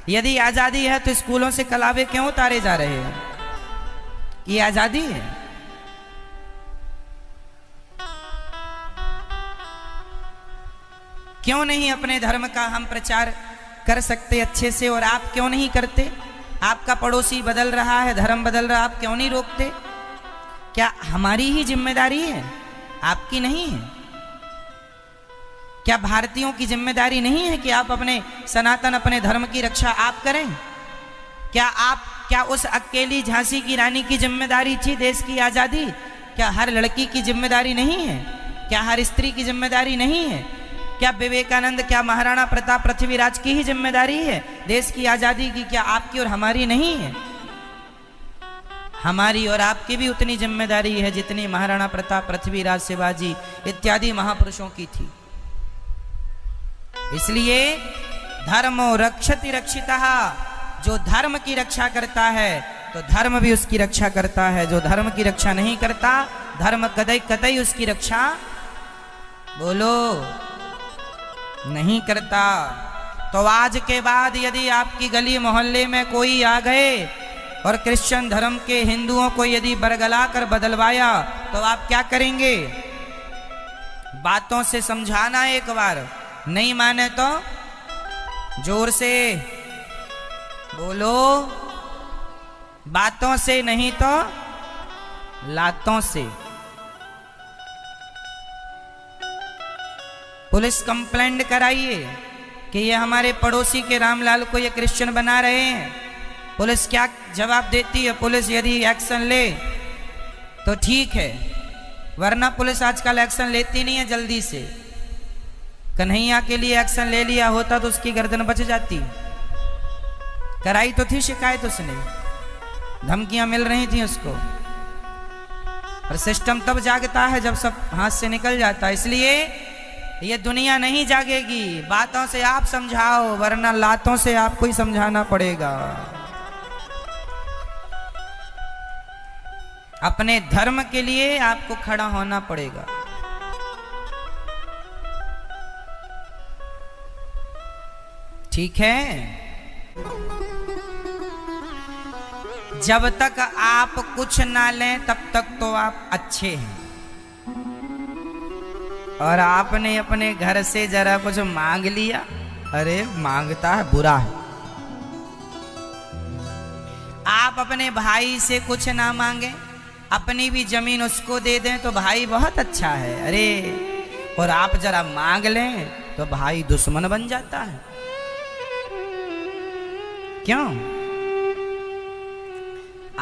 यदि आजादी है तो स्कूलों से कलावे क्यों उतारे जा रहे हैं? ये आजादी है? क्यों नहीं अपने धर्म का हम प्रचार कर सकते अच्छे से, और आप क्यों नहीं करते? आपका पड़ोसी बदल रहा है, धर्म बदल रहा है, आप क्यों नहीं रोकते? क्या हमारी ही जिम्मेदारी है, आपकी नहीं है? क्या भारतीयों की जिम्मेदारी नहीं है कि आप अपने सनातन, अपने धर्म की रक्षा आप करें? क्या उस अकेली झांसी की रानी की जिम्मेदारी थी देश की आजादी? क्या हर लड़की की जिम्मेदारी नहीं है? क्या हर स्त्री की जिम्मेदारी नहीं है? क्या विवेकानंद, क्या महाराणा प्रताप, पृथ्वीराज की ही जिम्मेदारी है देश की आजादी की? क्या आपकी और हमारी नहीं है? हमारी और आपकी भी उतनी जिम्मेदारी है जितनी महाराणा प्रताप, पृथ्वीराज, शिवाजी इत्यादि महापुरुषों की थी। इसलिए धर्मो रक्षति रक्षितः, जो धर्म की रक्षा करता है तो धर्म भी उसकी रक्षा करता है, जो धर्म की रक्षा नहीं करता धर्म कतई उसकी रक्षा, बोलो, नहीं करता। तो आज के बाद यदि आपकी गली मोहल्ले में कोई आ गए और क्रिश्चियन धर्म के हिंदुओं को यदि बरगला कर बदलवाया तो आप क्या करेंगे? बातों से समझाना, एक बार नहीं माने तो जोर से बोलो, बातों से नहीं तो लातों से। पुलिस कंप्लेंट कराइए कि ये हमारे पड़ोसी के रामलाल को ये क्रिश्चियन बना रहे हैं। पुलिस क्या जवाब देती है? पुलिस यदि एक्शन ले तो ठीक है, वरना पुलिस आजकल एक्शन लेती नहीं है जल्दी से। कन्हैया के लिए एक्शन ले लिया होता तो उसकी गर्दन बच जाती। कराई तो थी शिकायत उसने, धमकियां मिल रही थी उसको, पर सिस्टम तब जागता है जब सब हाथ से निकल जाता है। इसलिए ये दुनिया नहीं जागेगी, बातों से आप समझाओ, वरना लातों से आपको ही समझाना पड़ेगा। अपने धर्म के लिए आपको खड़ा होना पड़ेगा। ठीक है? जब तक आप कुछ ना लें तब तक तो आप अच्छे हैं, और आपने अपने घर से जरा कुछ मांग लिया, अरे मांगता है बुरा है। आप अपने भाई से कुछ ना मांगे, अपनी भी जमीन उसको दे दें तो भाई बहुत अच्छा है, अरे, और आप जरा मांग लें तो भाई दुश्मन बन जाता है। क्यों?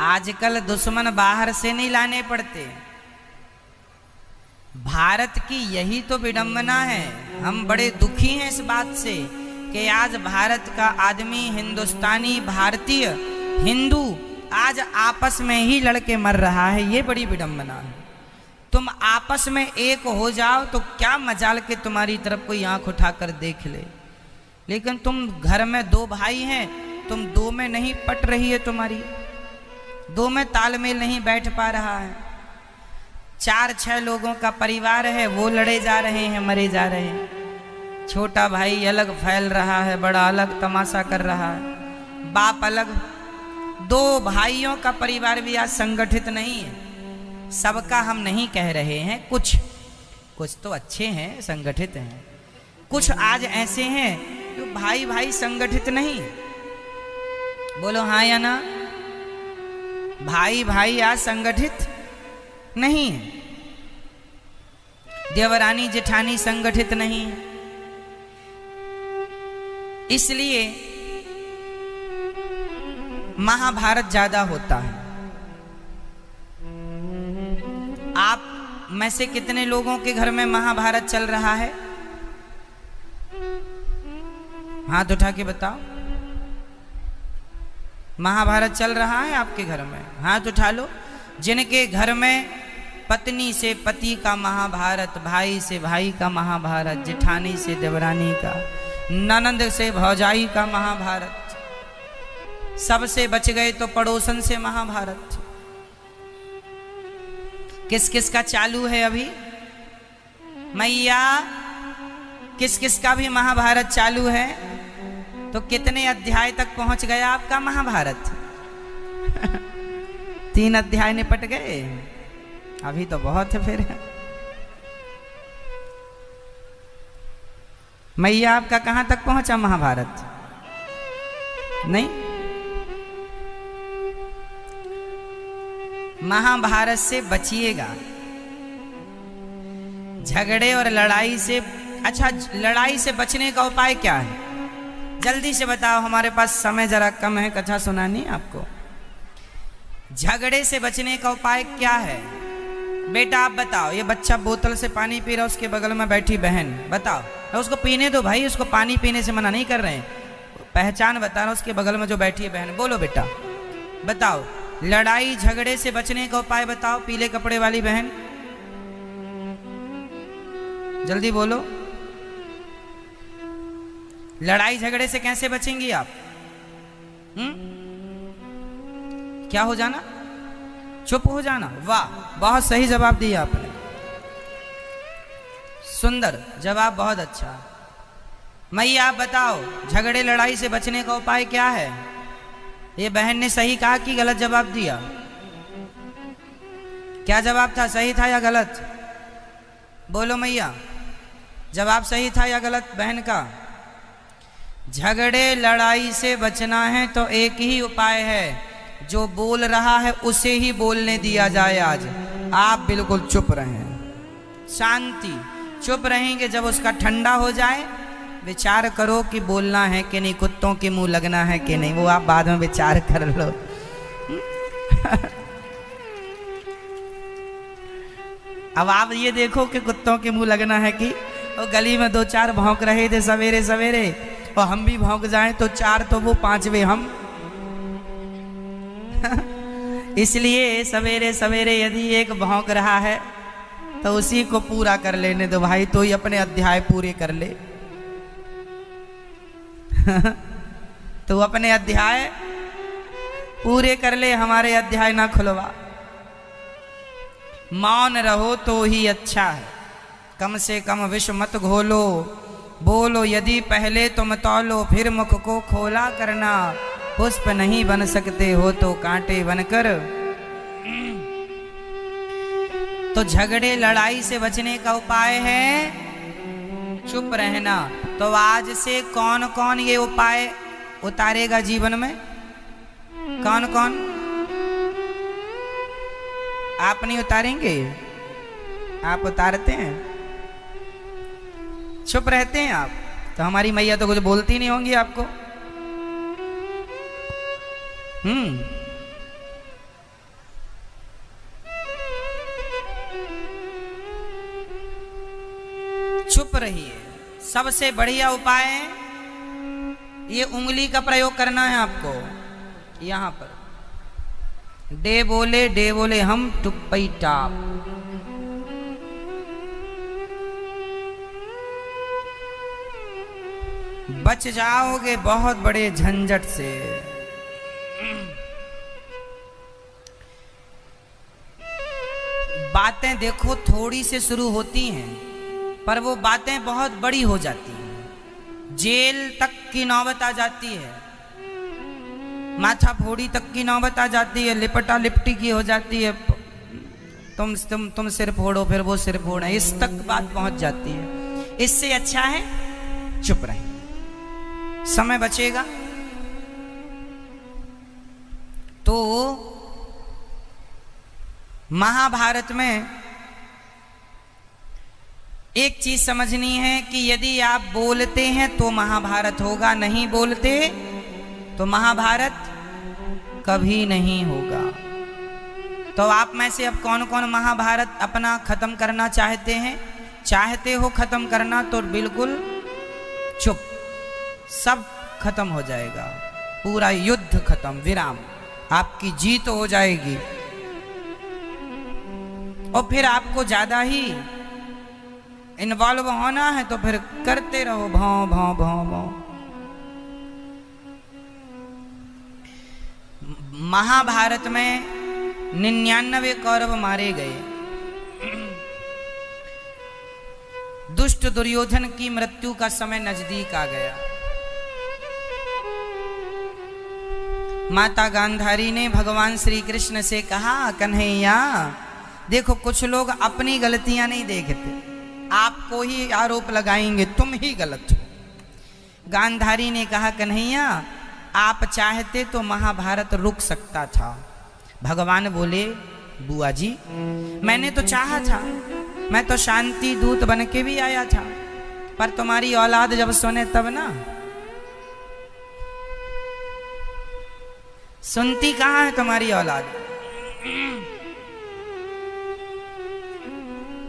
आजकल दुश्मन बाहर से नहीं लाने पड़ते। भारत की यही तो विडंबना है। हम बड़े दुखी हैं इस बात से कि आज भारत का आदमी, हिंदुस्तानी, भारतीय, हिंदू आज आपस में ही लड़के मर रहा है। ये बड़ी विडंबना है। तुम आपस में एक हो जाओ तो क्या मजाल के तुम्हारी तरफ कोई आंख उठाकर देख ले, लेकिन तुम घर में दो भाई हैं, तुम दो में नहीं पट रही है, तुम्हारी दो में तालमेल नहीं बैठ पा रहा है। 4-6 लोगों का परिवार है, वो लड़े जा रहे हैं, मरे जा रहे हैं। छोटा भाई अलग फैल रहा है, बड़ा अलग तमाशा कर रहा है, बाप अलग। 2 भाइयों का परिवार भी आज संगठित नहीं है। सबका हम नहीं कह रहे हैं, कुछ तो अच्छे हैं, संगठित हैं। कुछ आज ऐसे हैं जो भाई भाई संगठित नहीं। बोलो हाँ या ना? भाई भाई आज संगठित नहीं है। देवरानी जेठानी संगठित नहीं है। इसलिए महाभारत ज्यादा होता है। आप में से कितने लोगों के घर में महाभारत चल रहा है? हाथ उठा के बताओ। महाभारत चल रहा है आपके घर में? हाथ उठा लो। जिनके घर में पत्नी से पति का महाभारत, भाई से भाई का महाभारत, जेठानी से देवरानी का, ननंद से भौजाई का महाभारत, सबसे बच गए तो पड़ोसन से महाभारत। किस किस का चालू है अभी? मैया, किस किस का भी महाभारत चालू है? तो कितने अध्याय तक पहुंच गया आपका महाभारत? 3 अध्याय निपट गए, अभी तो बहुत है। फिर मैया आपका कहां तक पहुंचा महाभारत? नहीं, महाभारत से बचिएगा, झगड़े और लड़ाई से। अच्छा, लड़ाई से बचने का उपाय क्या है? जल्दी से बताओ, हमारे पास समय जरा कम है, कथा सुनानी है आपको। झगड़े से बचने का उपाय क्या है? बेटा आप बताओ। ये बच्चा बोतल से पानी पी रहा, उसके बगल में बैठी बहन, बताओ। उसको पीने दो भाई, उसको पानी पीने से मना नहीं कर रहे हैं, पहचान बता रहा, उसके बगल में जो बैठी है बहन। बोलो बेटा, बताओ, लड़ाई झगड़े से बचने का उपाय बताओ। पीले कपड़े वाली बहन, जल्दी बोलो। लड़ाई झगड़े से कैसे बचेंगी आप? क्या हो जाना? चुप हो जाना। वाह, बहुत सही जवाब दिया आपने, सुंदर जवाब, बहुत अच्छा। मैया आप बताओ, झगड़े लड़ाई से बचने का उपाय क्या है? ये बहन ने सही कहा कि गलत जवाब दिया? क्या जवाब था, सही था या गलत? बोलो मैया, जवाब सही था या गलत बहन का? झगड़े लड़ाई से बचना है तो एक ही उपाय है, जो बोल रहा है उसे ही बोलने दिया जाए। आज आप बिल्कुल चुप रहें, शांति, चुप रहेंगे। जब उसका ठंडा हो जाए, विचार करो कि बोलना है कि नहीं, कुत्तों के मुंह लगना है कि नहीं, वो आप बाद में विचार कर लो। अब आप ये देखो कि कुत्तों के मुंह लगना है कि, वो गली में 2-4 भौंक रहे थे सवेरे सवेरे, और हम भी भौंक जाएं तो 4 तो वो, 5वें हम। इसलिए सवेरे सवेरे यदि एक भौंक रहा है तो उसी को पूरा कर लेने दो भाई, तो ही अपने अध्याय पूरे कर ले। तो अपने अध्याय पूरे कर ले, हमारे अध्याय ना खुलवा। मौन रहो तो ही अच्छा है, कम से कम विष मत घोलो। बोलो यदि पहले तुम तौलो, फिर मुख को खोला करना। पुष्प नहीं बन सकते हो तो कांटे बनकर। तो झगड़े लड़ाई से बचने का उपाय है चुप रहना। तो आज से कौन कौन ये उपाय उतारेगा जीवन में? कौन कौन? आप नहीं उतारेंगे? आप उतारते हैं, चुप रहते हैं आप। तो हमारी मैया तो कुछ बोलती नहीं होंगी आपको। चुप रहिए। सबसे बढ़िया उपाय ये उंगली का प्रयोग करना है आपको। यहां पर डे बोले हम टुप्पई टाप। बच जाओगे बहुत बड़े झंझट से। बातें देखो थोड़ी से शुरू होती हैं, पर वो बातें बहुत बड़ी हो जाती हैं। जेल तक की नौबत आ जाती है, माथा फोड़ी तक की नौबत आ जाती है, लिपटा लिपटी की हो जाती है। तुम सिर फोड़ो, फिर वो सिर फोड़े, इस तक बात पहुंच जाती है। इससे अच्छा है चुप रहे, समय बचेगा। तो महाभारत में एक चीज समझनी है कि यदि आप बोलते हैं तो महाभारत होगा, नहीं बोलते तो महाभारत कभी नहीं होगा। तो आप में से अब कौन कौन महाभारत अपना खत्म करना चाहते हैं? चाहते हो खत्म करना तो बिल्कुल चुप, सब खत्म हो जाएगा, पूरा युद्ध खत्म, विराम, आपकी जीत हो जाएगी। और फिर आपको ज्यादा ही इन्वॉल्व होना है तो फिर करते रहो भाव भाव भाव भाव। महाभारत में 99 कौरव मारे गए। दुष्ट दुर्योधन की मृत्यु का समय नजदीक आ गया। माता गांधारी ने भगवान श्री कृष्ण से कहा, कन्हैया देखो कुछ लोग अपनी गलतियां नहीं देखते, आपको ही आरोप लगाएंगे तुम ही गलत हो। गांधारी ने कहा, कन्हैया आप चाहते तो महाभारत रुक सकता था। भगवान बोले, बुआ जी, मैंने तो चाहा था, मैं तो शांति दूत बन के भी आया था, पर तुम्हारी औलाद जब सुने तब ना। सुनती कहाँ है तुम्हारी औलाद?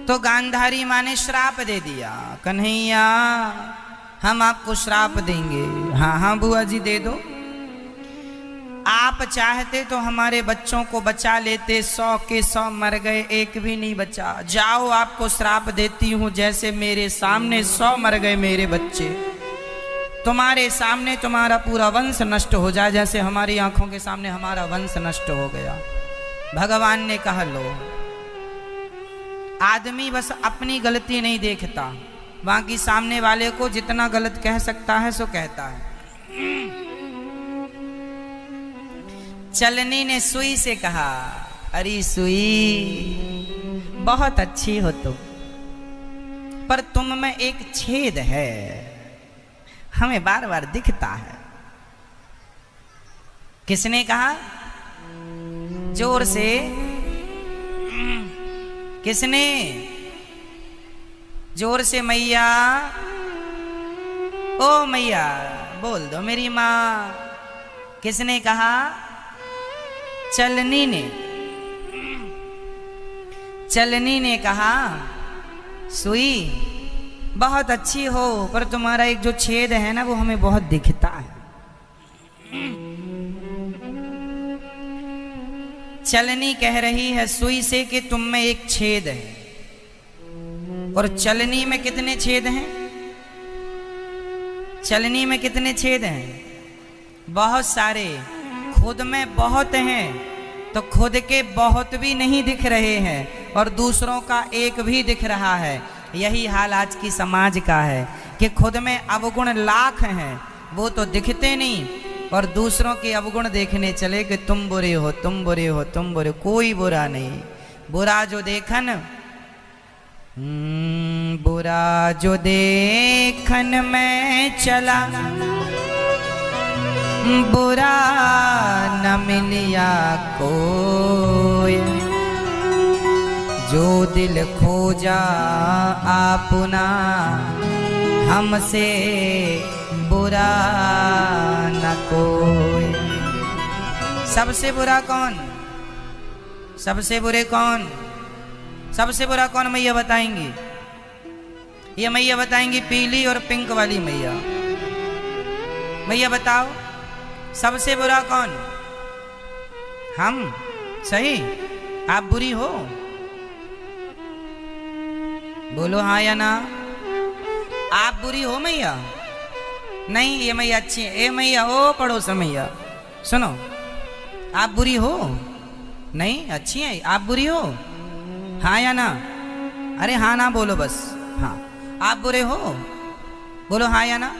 तो गांधारी माँ ने श्राप दे दिया, कन्हैया हम आपको श्राप देंगे। हाँ हाँ बुआ जी दे दो। आप चाहते तो हमारे बच्चों को बचा लेते, 100 के 100 मर गए, एक भी नहीं बचा। जाओ आपको श्राप देती हूँ, जैसे मेरे सामने 100 मर गए मेरे बच्चे, तुम्हारे सामने तुम्हारा पूरा वंश नष्ट हो जाए, जैसे हमारी आंखों के सामने हमारा वंश नष्ट हो गया। भगवान ने कहा लो। आदमी बस अपनी गलती नहीं देखता, बाकी सामने वाले को जितना गलत कह सकता है सो कहता है। चलनी ने सुई से कहा, अरे सुई बहुत अच्छी हो तुम, पर तुम में एक छेद है, हमें बार बार दिखता है। किसने कहा? जोर से किसने? जोर से मैया, ओ मैया बोल दो मेरी माँ। किसने कहा? चलनी ने। चलनी ने कहा, सुई बहुत अच्छी हो, पर तुम्हारा एक जो छेद है ना वो हमें बहुत दिखता है। चलनी कह रही है सुई से कि तुम में एक छेद है, और चलनी में कितने छेद हैं? चलनी में कितने छेद हैं? बहुत सारे। खुद में बहुत हैं तो खुद के बहुत भी नहीं दिख रहे हैं, और दूसरों का एक भी दिख रहा है। यही हाल आज की समाज का है कि खुद में अवगुण लाख हैं, वो तो दिखते नहीं, और दूसरों के अवगुण देखने चले कि तुम बुरे हो, तुम बुरे हो, तुम बुरे। कोई बुरा नहीं। बुरा जो देखन, बुरा जो देखन में चला, बुरा न मिलिया कोई, जो दिल खोजा आपना, हमसे बुरा न कोई। सबसे बुरा कौन? सबसे बुरे कौन? सबसे बुरा कौन मैया बताएंगी? ये मैया बताएंगी पीली और पिंक वाली मैया। मैया बताओ सबसे बुरा कौन? हम। सही? आप बुरी हो? बोलो हाँ या ना। आप बुरी हो मैया? नहीं, ये मैया अच्छी है। ए मैया, ओ पड़ोस मैया सुनो, आप बुरी हो? नहीं, अच्छी है। आप बुरी हो? हाँ या ना? अरे हाँ ना बोलो बस। हाँ। आप बुरे हो? बोलो हाँ या ना।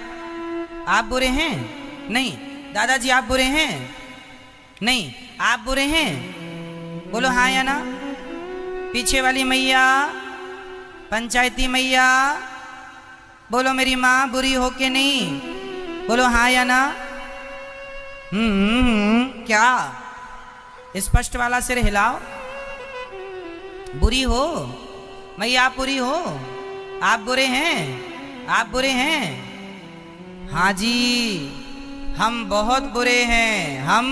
आप बुरे हैं? नहीं। दादाजी आप बुरे हैं? नहीं। आप बुरे हैं? बोलो हाँ या ना। पीछे वाली मैया, पंचायती मैया, बोलो मेरी माँ बुरी हो के नहीं? बोलो हाँ या ना। क्या? स्पष्ट वाला सिर हिलाओ। बुरी हो मैया? आप बुरी हो? आप बुरे हैं? आप बुरे हैं? हाँ जी, हम बहुत बुरे हैं। हम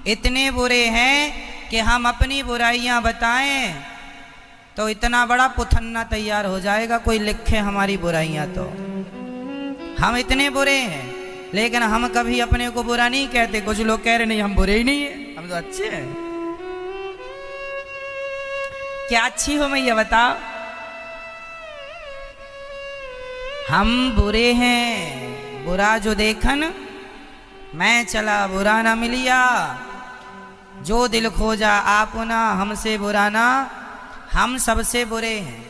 इतने बुरे हैं कि हम अपनी बुराइयां बताएं तो इतना बड़ा पुथन्ना तैयार हो जाएगा, कोई लिखे हमारी बुराइयां तो। हम इतने बुरे हैं, लेकिन हम कभी अपने को बुरा नहीं कहते। कुछ लोग कह रहे नहीं हम बुरे ही नहीं है, हम तो अच्छे हैं। क्या अच्छी हो मैया बताओ? हम बुरे हैं। बुरा जो देखन मैं चला, बुरा ना मिलिया, जो दिल खोजा आपना, हमसे बुरा ना। हम सबसे बुरे हैं।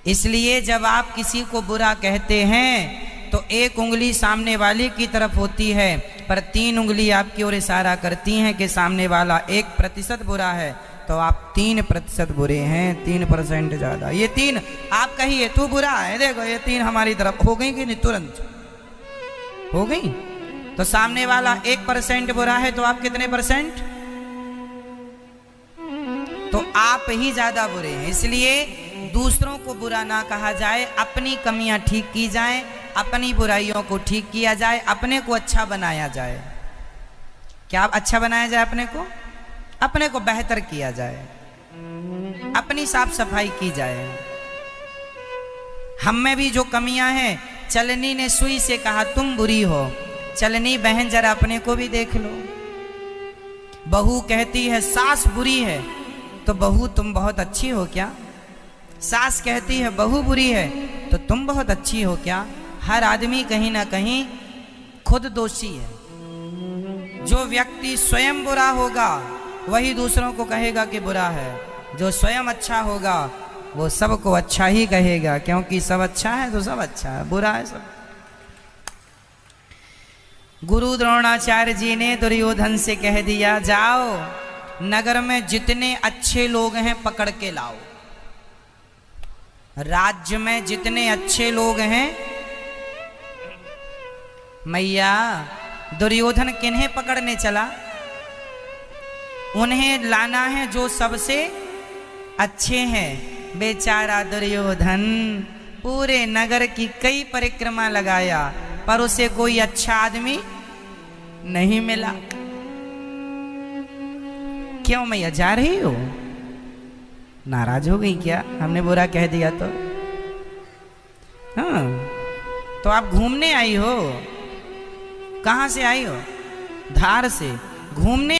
इसलिए जब आप किसी को बुरा कहते हैं तो एक उंगली सामने वाले की तरफ होती है, पर 3 उंगली आपकी ओर इशारा करती हैं कि सामने वाला 1% बुरा है, तो आप 3% बुरे हैं, 3% ज़्यादा। ये 3 आप कहिए तू बुरा है, देखो ये 3 हमारी तरफ हो गई कि नहीं? तुरंत हो गई। तो सामने वाला 1% बुरा है तो आप कितने %? आप ही ज्यादा बुरे हैं। इसलिए दूसरों को बुरा ना कहा जाए, अपनी कमियां ठीक की जाएं, अपनी बुराइयों को ठीक किया जाए, अपने को अच्छा बनाया जाए। क्या अच्छा बनाया जाए? अपने को बेहतर किया जाए, अपनी साफ सफाई की जाए। हम में भी जो कमियां हैं, चलनी ने सुई से कहा तुम बुरी हो। चलनी बहन जरा अपने को भी देख लो। बहू कहती है सास बुरी है, तो बहू तुम बहुत अच्छी हो क्या? सास कहती है बहू बुरी है, तो तुम बहुत अच्छी हो क्या? हर आदमी कहीं ना कहीं खुद दोषी है। जो व्यक्ति स्वयं बुरा होगा वही दूसरों को कहेगा कि बुरा है। जो स्वयं अच्छा होगा वो सबको अच्छा ही कहेगा, क्योंकि सब अच्छा है तो सब अच्छा है, बुरा है सब। गुरु द्रोणाचार्य जी ने दुर्योधन से कह दिया, जाओ नगर में जितने अच्छे लोग हैं पकड़ के लाओ। राज्य में जितने अच्छे लोग हैं, मैया दुर्योधन किन्हें पकड़ने चला? उन्हें लाना है जो सबसे अच्छे हैं। बेचारा दुर्योधन पूरे नगर की कई परिक्रमा लगाया, पर उसे कोई अच्छा आदमी नहीं मिला। क्यों मैया जा रही हो? नाराज हो गई क्या? हमने बुरा कह दिया तो? हाँ, तो आप घूमने आई हो? कहां से आई हो? धार से घूमने